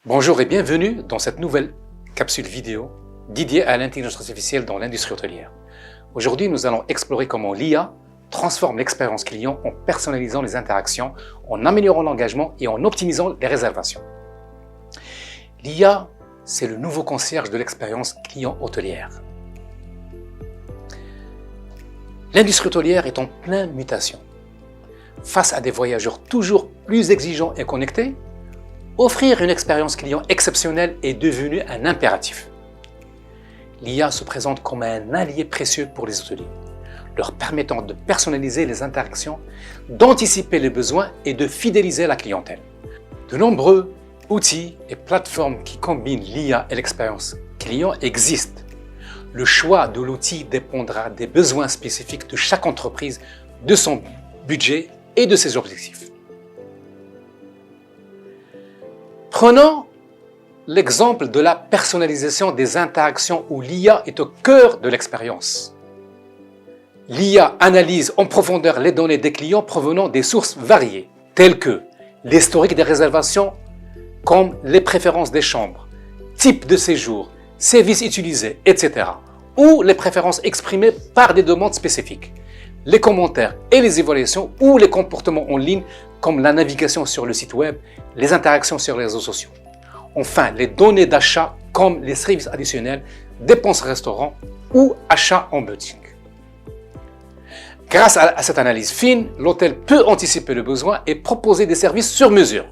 Bonjour et bienvenue dans cette nouvelle capsule vidéo dédiée à l'intelligence artificielle dans l'industrie hôtelière. Aujourd'hui, nous allons explorer comment l'IA transforme l'expérience client en personnalisant les interactions, en améliorant l'engagement et en optimisant les réservations. L'IA, c'est le nouveau concierge de l'expérience client hôtelière. L'industrie hôtelière est en pleine mutation. Face à des voyageurs toujours plus exigeants et connectés, offrir une expérience client exceptionnelle est devenu un impératif. L'IA se présente comme un allié précieux pour les hôteliers, leur permettant de personnaliser les interactions, d'anticiper les besoins et de fidéliser la clientèle. De nombreux outils et plateformes qui combinent l'IA et l'expérience client existent. Le choix de l'outil dépendra des besoins spécifiques de chaque entreprise, de son budget et de ses objectifs. Prenons l'exemple de la personnalisation des interactions où l'IA est au cœur de l'expérience. L'IA analyse en profondeur les données des clients provenant des sources variées, telles que l'historique des réservations, comme les préférences des chambres, type de séjour, services utilisés, etc., ou les préférences exprimées par des demandes spécifiques, les commentaires et les évaluations ou les comportements en ligne comme la navigation sur le site web, les interactions sur les réseaux sociaux. Enfin, les données d'achat comme les services additionnels, dépenses restaurant ou achats en boutique. Grâce à cette analyse fine, l'hôtel peut anticiper le besoin et proposer des services sur mesure,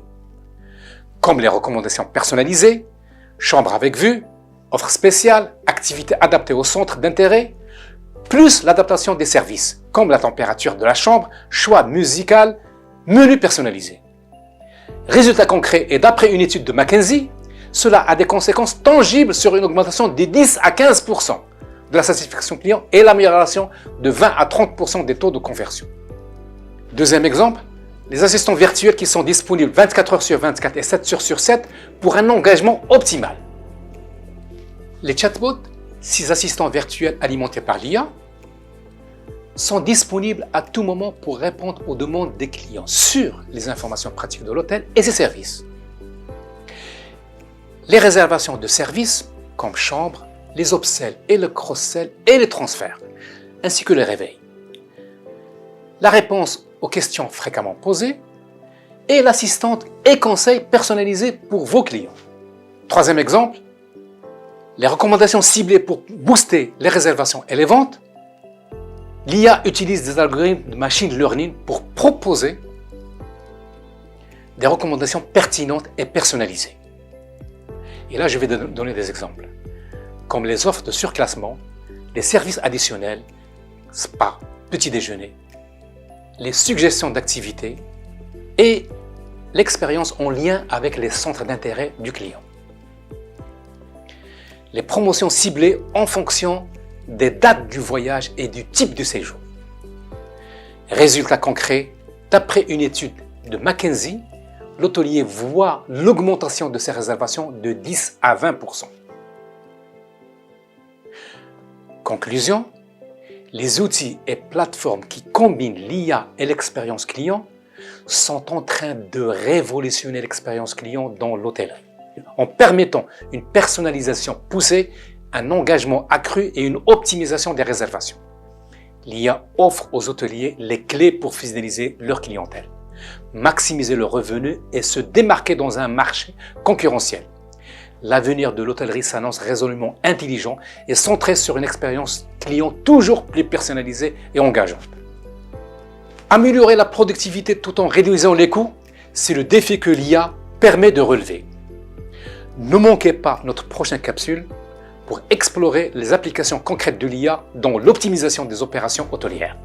comme les recommandations personnalisées, chambres avec vue, offres spéciales, activités adaptées au centre d'intérêt, plus l'adaptation des services, comme la température de la chambre, choix musical, menu personnalisé. Résultat concret, et d'après une étude de McKinsey, cela a des conséquences tangibles sur une augmentation de 10 à 15% de la satisfaction client et l'amélioration de 20 à 30% des taux de conversion. Deuxième exemple, les assistants virtuels qui sont disponibles 24 heures sur 24 et 7 jours sur 7 pour un engagement optimal. Les chatbots, ces assistants virtuels alimentés par l'IA, sont disponibles à tout moment pour répondre aux demandes des clients sur les informations pratiques de l'hôtel et ses services. Les réservations de services, comme chambres, les upsells et le cross-sell et les transferts, ainsi que les réveils. La réponse aux questions fréquemment posées et l'assistante et conseils personnalisés pour vos clients. Troisième exemple, les recommandations ciblées pour booster les réservations et les ventes. L'IA utilise des algorithmes de machine learning pour proposer des recommandations pertinentes et personnalisées. Et là, je vais donner des exemples, comme les offres de surclassement, les services additionnels, spa, petit déjeuner, les suggestions d'activités et l'expérience en lien avec les centres d'intérêt du client. Les promotions ciblées en fonction des dates du voyage et du type de séjour. Résultat concret, d'après une étude de McKinsey, l'hôtelier voit l'augmentation de ses réservations de 10 à 20%. Conclusion, les outils et plateformes qui combinent l'IA et l'expérience client sont en train de révolutionner l'expérience client dans l'hôtellerie, en permettant une personnalisation poussée, un engagement accru et une optimisation des réservations. L'IA offre aux hôteliers les clés pour fidéliser leur clientèle, maximiser leurs revenus et se démarquer dans un marché concurrentiel. L'avenir de l'hôtellerie s'annonce résolument intelligent et centré sur une expérience client toujours plus personnalisée et engageante. Améliorer la productivité tout en réduisant les coûts, c'est le défi que l'IA permet de relever. Ne manquez pas notre prochaine capsule pour explorer les applications concrètes de l'IA dans l'optimisation des opérations hôtelières.